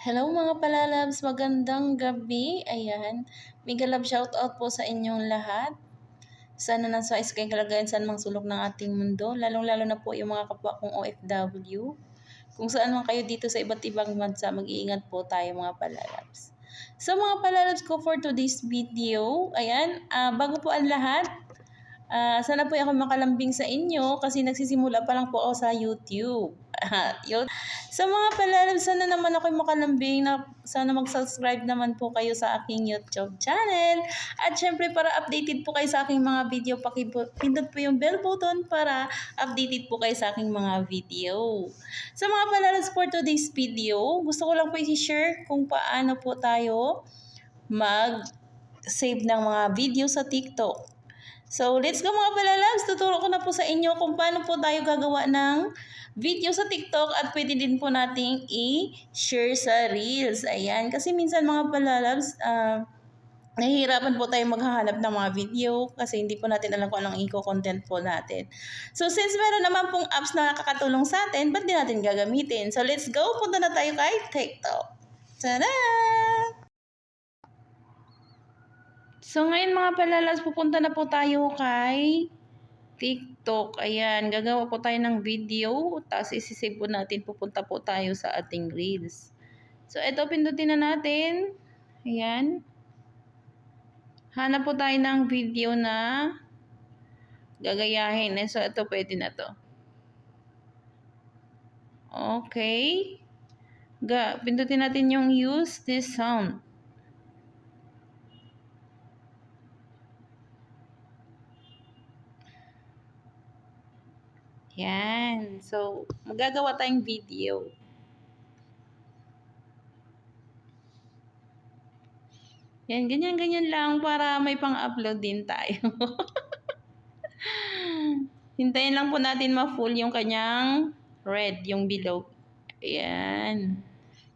Hello mga palalabs, magandang gabi. Ayan, mega love shoutout po sa inyong lahat. Sana nasa kay kalagayan saan mang sulok ng ating mundo, lalong-lalo na po yung mga kapwa kong OFW. Kung saan man kayo dito sa iba't ibang bansa, mag-iingat po tayo mga palalabs. So mga palalabs ko for today's video, ayan, bago po ang lahat, sana po ako makalambing sa inyo kasi nagsisimula pa lang po ako sa YouTube. Yun. Sa mga palalabs, sana naman ako makalambing na sana mag-subscribe naman po kayo sa aking YouTube channel. At syempre para updated po kayo sa aking mga video, pindot po yung bell button para updated po kayo sa aking mga video. Sa mga palalabs for today's video, gusto ko lang po i-share kung paano po tayo mag-save ng mga video sa TikTok. So, let's go mga palalabs. Tuturo ko na po sa inyo kung paano po tayo gagawa ng video sa TikTok at pwede din po nating i-share sa Reels. Ayan. Kasi minsan mga palalabs, nahihirapan po tayo maghahanap ng mga video kasi hindi po natin alam kung anong i-content po natin. So, since meron naman pong apps na nakakatulong sa atin, ba't di natin gagamitin? So, let's go. Punta na tayo kay TikTok. Tada! So, ngayon mga palalas, pupunta na po tayo kay TikTok. Ayan, gagawa po tayo ng video. Tapos isisave po natin, pupunta po tayo sa ating Reels. So, ito, pindutin na natin. Ayan. Hanap po tayo ng video na gagayahin. So, ito, pwede na to. Okay. Pindutin natin yung use this sound. Yan. So, magagawa tayong video. Yan, ganyan-ganyan lang para may pang-upload din tayo. Hintayin lang po natin ma-full yung kanyang red, yung below. Ayan.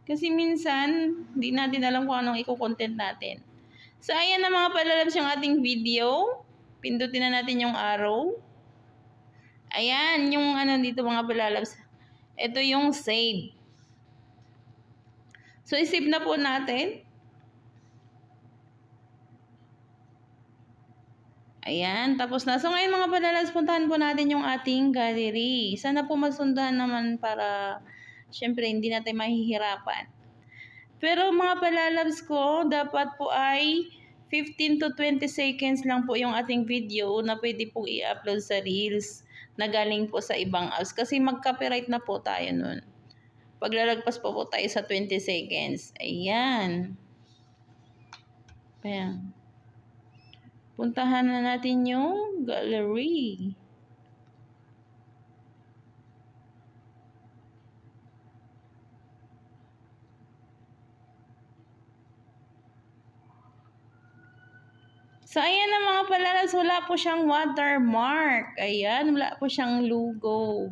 Kasi minsan, hindi natin alam kung anong i-content natin. So, ayan na mga palalabs yung ating video. Pindutin na natin yung arrow. Ayan, yung ano dito mga palalabs. Ito yung save. So, isave na po natin. Ayan, tapos na. So, ngayon mga palalabs, puntahan po natin yung ating gallery. Sana po masundahan naman para, syempre, hindi natin mahihirapan. Pero mga palalabs ko, dapat po ay 15 to 20 seconds lang po yung ating video na pwede po i-upload sa Reels na galing po sa ibang apps. Kasi mag-copyright na po tayo nun. Paglalagpas po tayo sa 20 seconds. Ayan. Ayan. Puntahan na natin yung gallery. So, ayan na mga palalabs, wala po siyang watermark. Ayan, wala po siyang logo.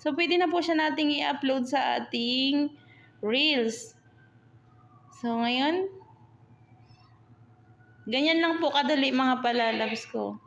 So, pwede na po siya nating i-upload sa ating Reels. So, ngayon, ganyan lang po kadali mga palalabs ko.